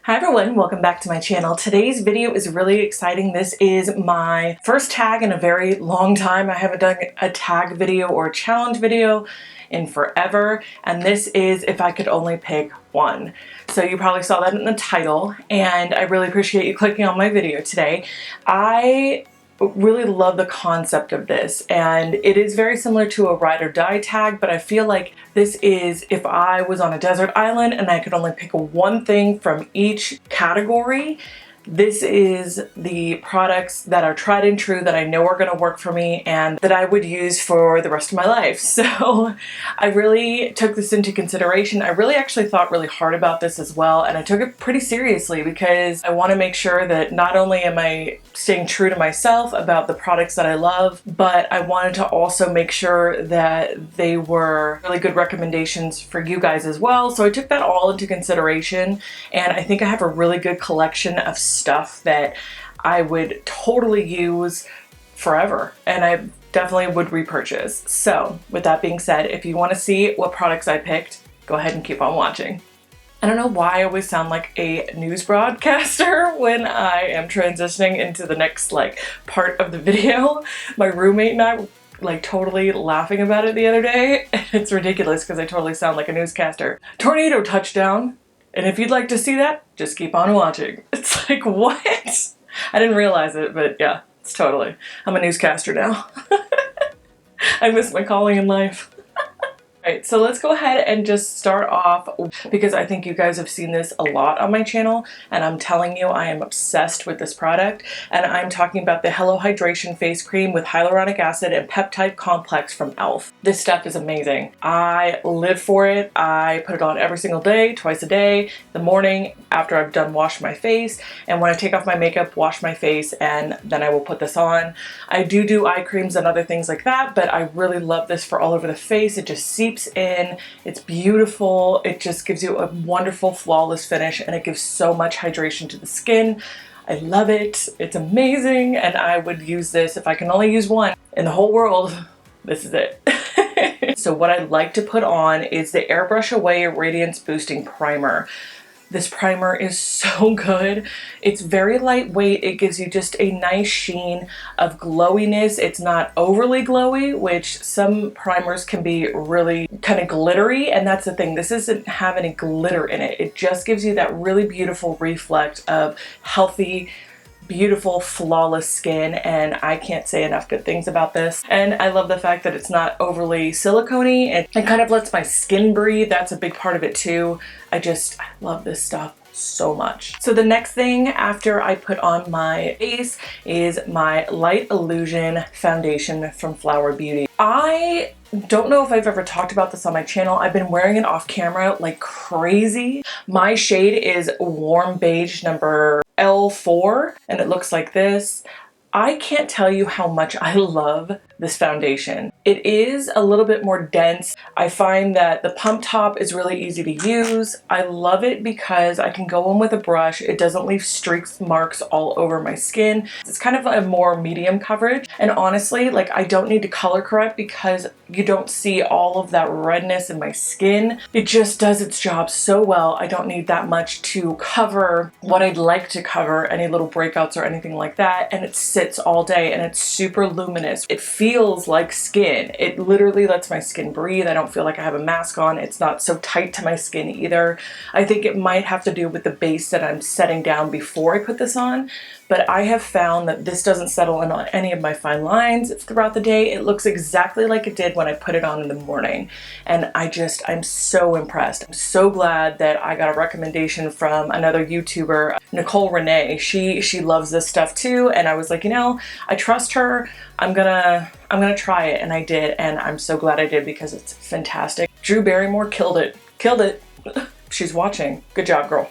Hi everyone, welcome back to my channel. Today's video is really exciting. This is my first tag in a very long time. I haven't done a tag video or a challenge video in forever, and this is if I could only pick one. So you probably saw that in the title, and I really appreciate you clicking on my video today. I really love the concept of this, and it is very similar to a ride or die tag, but I feel like this is if I was on a desert island and I could only pick one thing from each category. This is the products that are tried and true that I know are going to work for me and that I would use for the rest of my life. So I really took this into consideration. I really actually thought really hard about this as well, and I took it pretty seriously because I want to make sure that not only am I staying true to myself about the products that I love, but I wanted to also make sure that they were really good recommendations for you guys as well. So I took that all into consideration, and I think I have a really good collection of stuff that I would totally use forever, and I definitely would repurchase. So with that being said, if you want to see what products I picked, go ahead and keep on watching. I don't know why I always sound like a news broadcaster when I am transitioning into the next part of the video. My roommate and I were totally laughing about it the other day. It's ridiculous because I totally sound like a newscaster. Tornado touchdown. And if you'd like to see that, just keep on watching. It's like, what? I didn't realize it, but yeah, it's totally. I'm a newscaster now. I miss my calling in life. Alright, so let's go ahead and just start off because I think you guys have seen this a lot on my channel, and I'm telling you I am obsessed with this product, and I'm talking about the Hello Hydration Face Cream with Hyaluronic Acid and Peptide Complex from e.l.f. This stuff is amazing. I live for it. I put it on every single day, twice a day, the morning after I've done wash my face, and when I take off my makeup, wash my face, and then I will put this on. I do eye creams and other things like that, but I really love this for all over the face. It just seeps in, it's beautiful, it just gives you a wonderful flawless finish, and it gives so much hydration to the skin. I love it, it's amazing, and I would use this if I can only use one in the whole world. This is it. So what I like to put on is the Airbrush Away Radiance Boosting Primer. This primer is so good. It's very lightweight. It gives you just a nice sheen of glowiness. It's not overly glowy, which some primers can be really kind of glittery, and that's the thing. This doesn't have any glitter in it. It just gives you that really beautiful reflect of healthy, beautiful, flawless skin, and I can't say enough good things about this. And I love the fact that it's not overly silicone-y. It kind of lets my skin breathe. That's a big part of it too. I love this stuff so much. So the next thing after I put on my face is my Light Illusion foundation from Flower Beauty. I don't know if I've ever talked about this on my channel. I've been wearing it off camera like crazy. My shade is Warm Beige number L4, and it looks like this. I can't tell you how much I love this foundation. It is a little bit more dense. I find that the pump top is really easy to use. I love it because I can go in with a brush. It doesn't leave streaks, marks all over my skin. It's kind of a more medium coverage. And honestly, I don't need to color correct because you don't see all of that redness in my skin. It just does its job so well. I don't need that much to cover what I'd like to cover, any little breakouts or anything like that. And it sits all day, and it's super luminous. It feels like skin. It literally lets my skin breathe. I don't feel like I have a mask on. It's not so tight to my skin either. I think it might have to do with the base that I'm setting down before I put this on, but I have found that this doesn't settle in on any of my fine lines throughout the day. It looks exactly like it did when I put it on in the morning, and I'm so impressed. I'm so glad that I got a recommendation from another YouTuber, Nicole Renee. She loves this stuff too, and I was like, you know, I trust her. I'm gonna try it, and I did, and I'm so glad I did because it's fantastic. Drew Barrymore killed it. Killed it. She's watching. Good job, girl.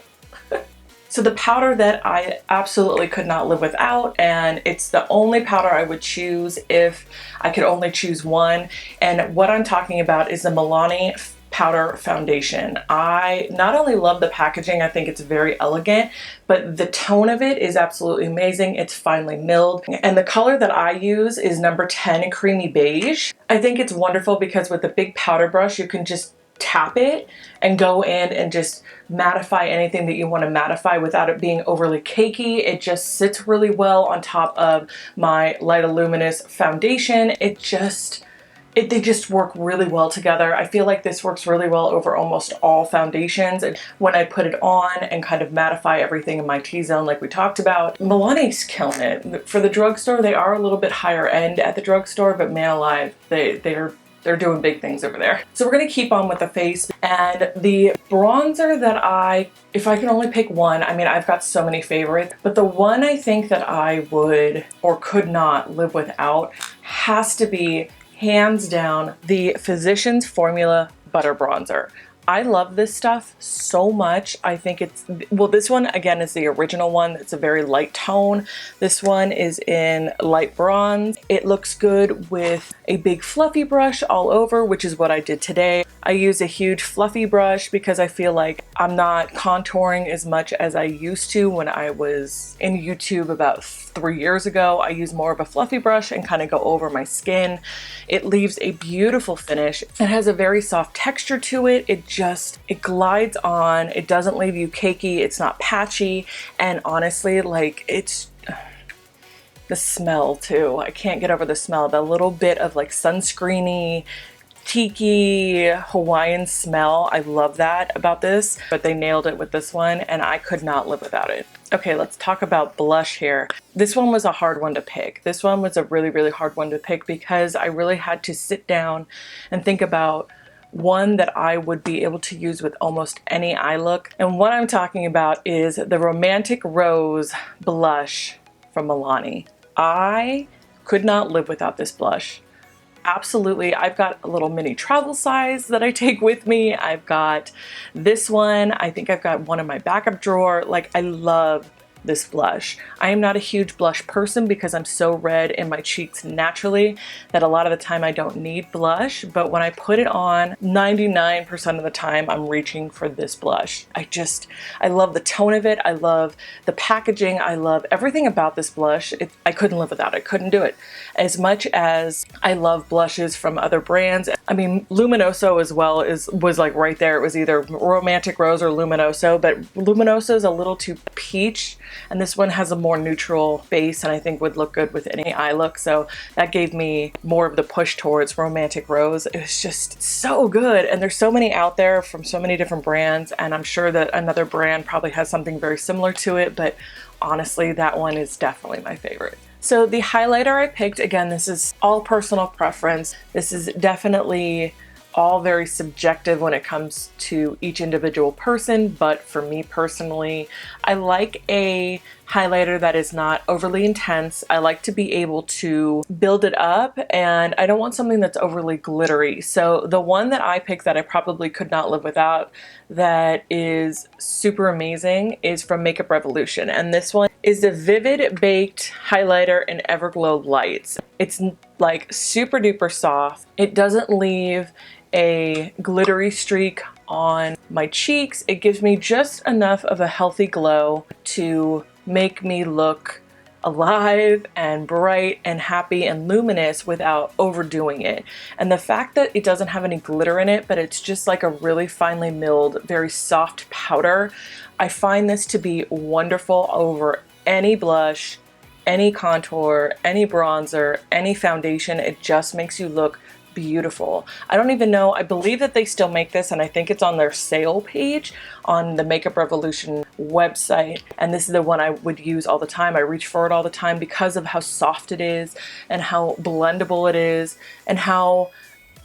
So the powder that I absolutely could not live without, and it's the only powder I would choose if I could only choose one, and what I'm talking about is the Milani powder foundation. I not only love the packaging, I think it's very elegant, but the tone of it is absolutely amazing. It's finely milled, and the color that I use is number 10 Creamy Beige. I think it's wonderful because with a big powder brush you can just tap it and go in and just mattify anything that you want to mattify without it being overly cakey. It just sits really well on top of my Light Luminous foundation. They just work really well together. I feel like this works really well over almost all foundations. And when I put it on and kind of mattify everything in my T-zone like we talked about, Milani's killing it. For the drugstore, they are a little bit higher end at the drugstore, but man alive, they're doing big things over there. So we're gonna keep on with the face. And the bronzer that if I can only pick one, I mean, I've got so many favorites, but the one I think that I would or could not live without has to be, hands down, the Physicians Formula Butter Bronzer. I love this stuff so much. I think well, this one again is the original one. It's a very light tone. This one is in light bronze. It looks good with a big fluffy brush all over, which is what I did today. I use a huge fluffy brush because I feel like I'm not contouring as much as I used to when I was in YouTube about 3 years ago. I use more of a fluffy brush and kind of go over my skin. It leaves a beautiful finish. It has a very soft texture to it. It glides on. It doesn't leave you cakey. It's not patchy. And honestly, like, it's the smell too. I can't get over the smell. The little bit of like sunscreeny, tiki Hawaiian smell. I love that about this, but they nailed it with this one and I could not live without it. Okay, let's talk about blush here. This one was a hard one to pick. This one was a really, really hard one to pick because I really had to sit down and think about one that I would be able to use with almost any eye look. And what I'm talking about is the Romantic Rose blush from Milani. I could not live without this blush. Absolutely. I've got a little mini travel size that I take with me. I've got this one. I think I've got one in my backup drawer. Like, I love this blush. I am not a huge blush person because I'm so red in my cheeks naturally that a lot of the time I don't need blush, but when I put it on, 99% of the time I'm reaching for this blush. I love the tone of it. I love the packaging. I love everything about this blush. I couldn't live without it. Couldn't do it. As much as I love blushes from other brands, I mean, Luminoso as well was like right there. It was either Romantic Rose or Luminoso, but Luminoso is a little too peach, and this one has a more neutral base and I think would look good with any eye look. So that gave me more of the push towards Romantic Rose. It was just so good. And there's so many out there from so many different brands. And I'm sure that another brand probably has something very similar to it. But honestly, that one is definitely my favorite. So the highlighter I picked, again, this is all personal preference. This is definitely all very subjective when it comes to each individual person, but for me personally, I like a highlighter that is not overly intense. I like to be able to build it up, and I don't want something that's overly glittery. So the one that I picked that I probably could not live without that is super amazing is from Makeup Revolution, and this one is the Vivid Baked Highlighter in Everglow Lights. It's like super duper soft. It doesn't leave a glittery streak on my cheeks. It gives me just enough of a healthy glow to make me look alive and bright and happy and luminous without overdoing it. And the fact that it doesn't have any glitter in it, but it's just like a really finely milled, very soft powder, I find this to be wonderful over any blush, any contour, any bronzer, any foundation. It just makes you look beautiful. I don't even know, I believe that they still make this, and I think it's on their sale page on the Makeup Revolution website, and this is the one I would use all the time. I reach for it all the time because of how soft it is and how blendable it is and how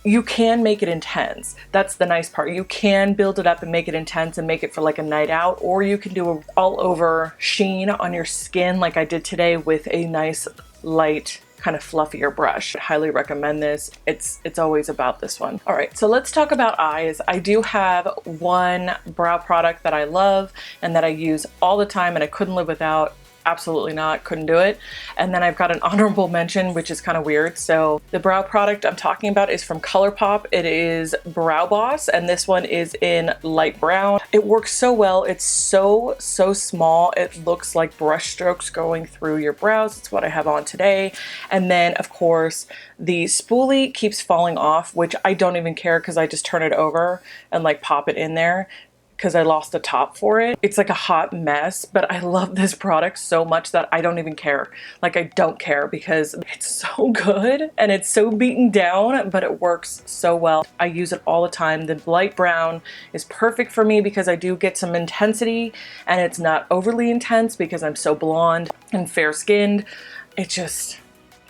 you can make it intense. That's the nice part. You can build it up and make it intense and make it for like a night out, or you can do an all over sheen on your skin like I did today with a nice light kind of fluffier brush. I highly recommend this. It's always about this one. All right, so let's talk about eyes. I do have one brow product that I love and that I use all the time and I couldn't live without. absolutely not, couldn't do it. And then I've got an honorable mention, which is kind of weird. So the brow product I'm talking about is from ColourPop. It is Brow Boss, and this one is in light brown. It works so well. It's so small. It looks like brush strokes going through your brows. It's what I have on today. And then of course the spoolie keeps falling off, which I don't even care because I just turn it over and like pop it in there, because I lost the top for it. It's like a hot mess, but I love this product so much that I don't even care. Like, I don't care because it's so good and it's so beaten down, but it works so well. I use it all the time. The light brown is perfect for me because I do get some intensity, and it's not overly intense because I'm so blonde and fair skinned.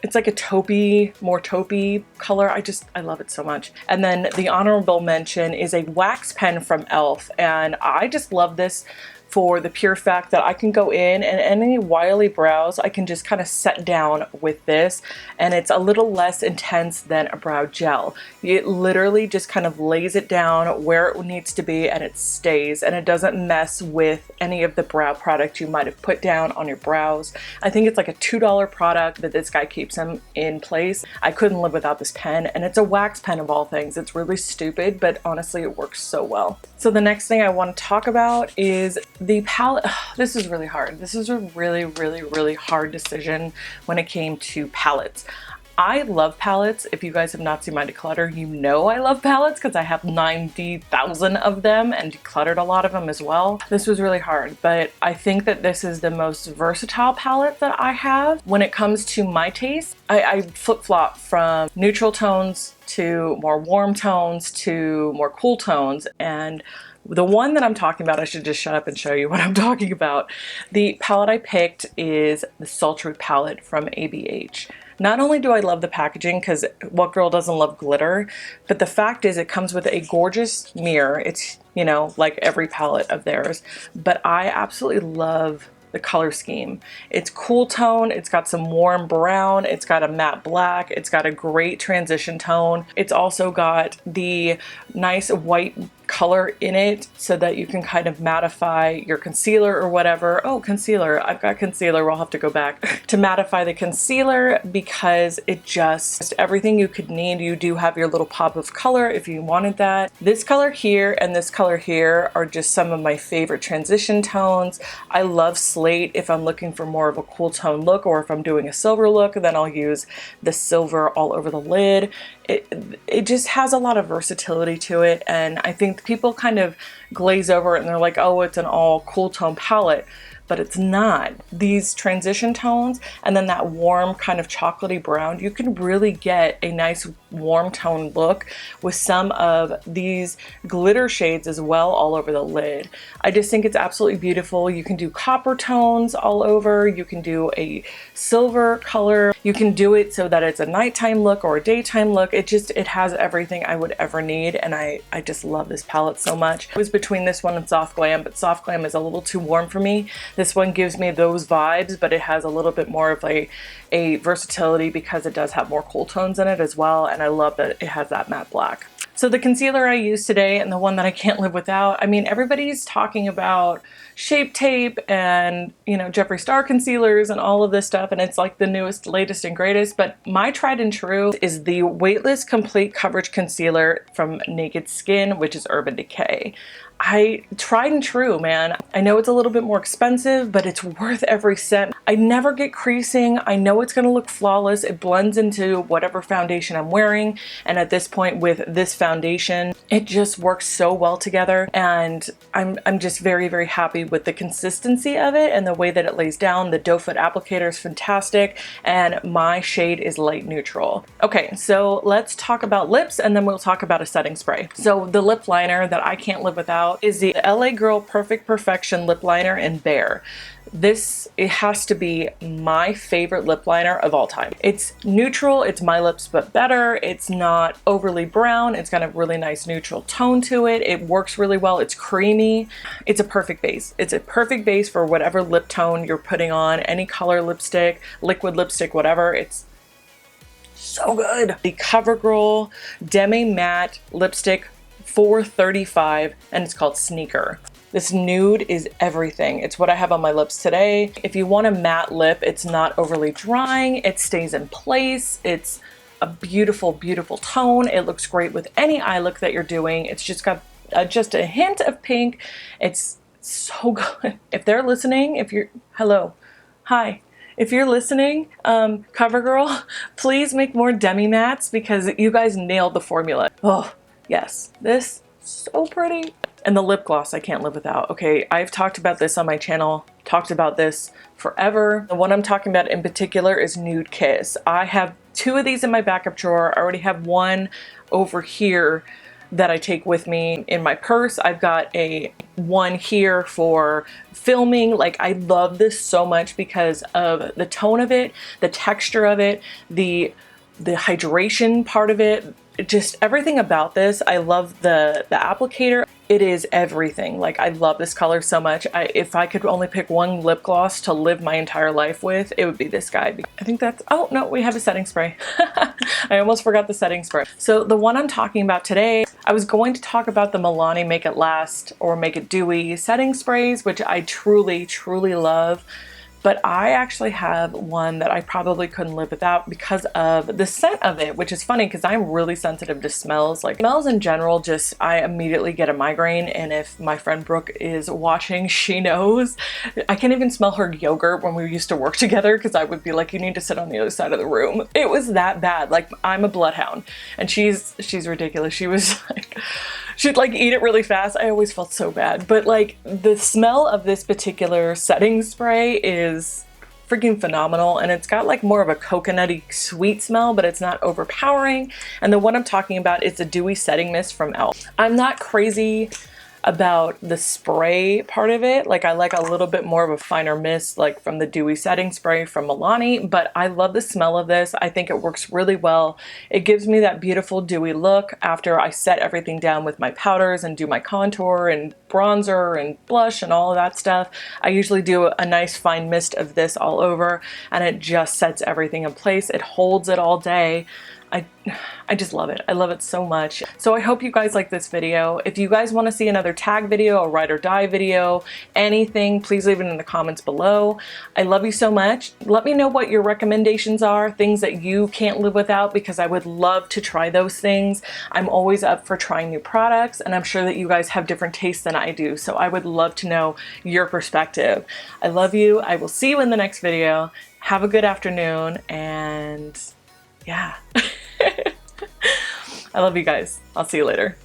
It's like a taupey, more taupey color. I love it so much. And then the honorable mention is a wax pen from e.l.f. And I just love this for the pure fact that I can go in and any wily brows, I can just kind of set down with this, and it's a little less intense than a brow gel. It literally just kind of lays it down where it needs to be, and it stays, and it doesn't mess with any of the brow product you might have put down on your brows. I think it's like a $2 product, but this guy keeps them in place. I couldn't live without this pen, and it's a wax pen of all things. It's really stupid, but honestly it works so well. So the next thing I want to talk about is the palette. This is really hard. This is a really hard decision when it came to palettes. I love palettes. If you guys have not seen my declutter, you know I love palettes because I have 90,000 of them and decluttered a lot of them as well. This was really hard, but I think that this is the most versatile palette that I have. When it comes to my taste, I flip-flop from neutral tones to more warm tones to more cool tones, and the one that I'm talking about, I should just shut up and show you what I'm talking about. The palette I picked is the Sultry palette from ABH. Not only do I love the packaging, because what girl doesn't love glitter, but the fact is it comes with a gorgeous mirror. It's, you know, like every palette of theirs, but I absolutely love the color scheme. It's cool tone, it's got some warm brown, it's got a matte black, it's got a great transition tone. It's also got the nice white color in it so that you can kind of mattify your concealer or whatever. Oh, concealer. I've got concealer. We'll have to go back to mattify the concealer because it just everything you could need. You do have your little pop of color if you wanted that. This color here and this color here are just some of my favorite transition tones. I love slate if I'm looking for more of a cool tone look, or if I'm doing a silver look, then I'll use the silver all over the lid. It just has a lot of versatility to it, and I think people kind of glaze over it and they're like, oh, it's an all cool tone palette, but it's not. These transition tones and then that warm kind of chocolatey brown, you can really get a nice warm tone look with some of these glitter shades as well all over the lid. I just think it's absolutely beautiful. You can do copper tones all over, you can do a silver color, you can do it so that it's a nighttime look or a daytime look. It has everything I would ever need, and I just love this palette so much. It was between this one and Soft Glam, but Soft Glam is a little too warm for me. This one gives me those vibes, but it has a little bit more of a versatility because it does have more cool tones in it as well, and I love that it has that matte black. So the concealer I used today, and the one that I can't live without, I mean, everybody's talking about Shape Tape and, you know, Jeffree Star concealers and all of this stuff, and it's like the newest, latest, and greatest, but my tried and true is the Weightless Complete Coverage Concealer from Naked Skin, which is Urban Decay. Tried and true, man. I know it's a little bit more expensive, but it's worth every cent. I never get creasing. I know it's gonna look flawless. It blends into whatever foundation I'm wearing, and at this point with this foundation, it just works so well together, and I'm just very happy with the consistency of it and the way that it lays down. The doe foot applicator is fantastic, and my shade is light neutral. Okay, so let's talk about lips, and then we'll talk about a setting spray. So the lip liner that I can't live without is the LA Girl Perfect Perfection lip liner in Bare. It has to be my favorite lip liner of all time. It's neutral, it's my lips but better, it's not overly brown, it's got a really nice neutral tone to it, it works really well, it's creamy, it's a perfect base. It's a perfect base for whatever lip tone you're putting on, any color lipstick, liquid lipstick, whatever. It's so good. The CoverGirl Demi Matte Lipstick 435, and it's called Sneaker. This nude is everything. It's what I have on my lips today. If you want a matte lip, it's not overly drying. It stays in place. It's a beautiful, beautiful tone. It looks great with any eye look that you're doing. It's just got just a hint of pink. It's so good. If they're listening, if you're, hello, hi. If you're listening, CoverGirl, please make more demi mattes because you guys nailed the formula. Oh, yes, this so pretty. And the lip gloss I can't live without. Okay, I've talked about this on my channel, talked about this forever. The one I'm talking about in particular is Nude Kiss. I have 2 of these in my backup drawer. I already have one over here that I take with me in my purse. I've got one here for filming. Like, I love this so much because of the tone of it, the texture of it, the hydration part of it, just everything about this. I love the applicator. It is everything. Like, I love this color so much. If I could only pick one lip gloss to live my entire life with, it would be this guy. I think that's, oh no, we have a setting spray. I almost forgot the setting spray. So the one I'm talking about today, I was going to talk about the Milani Make It Last or Make It Dewy setting sprays, which I truly, truly love. But I actually have one that I probably couldn't live without because of the scent of it, which is funny because I'm really sensitive to smells. Like, smells in general, just I immediately get a migraine. And if my friend Brooke is watching, she knows. I can't even smell her yogurt when we used to work together because I would be like, you need to sit on the other side of the room. It was that bad. Like, I'm a bloodhound and she's ridiculous. She was like, she'd like eat it really fast. I always felt so bad. But like, the smell of this particular setting spray is freaking phenomenal, and it's got like more of a coconutty sweet smell, but it's not overpowering. And the one I'm talking about is the Dewy Setting Mist from e.l.f. I'm not crazy about the spray part of it. Like, I like a little bit more of a finer mist, like from the Dewy Setting Spray from Milani, but I love the smell of this. I think it works really well. It gives me that beautiful dewy look after I set everything down with my powders and do my contour and bronzer and blush and all of that stuff. I usually do a nice fine mist of this all over, and it just sets everything in place. It holds it all day. I just love it. I love it so much. So I hope you guys like this video. If you guys want to see another tag video, a ride or die video, anything, please leave it in the comments below. I love you so much. Let me know what your recommendations are, things that you can't live without, because I would love to try those things. I'm always up for trying new products, and I'm sure that you guys have different tastes than I do. So I would love to know your perspective. I love you. I will see you in the next video. Have a good afternoon, and yeah. I love you guys. I'll see you later.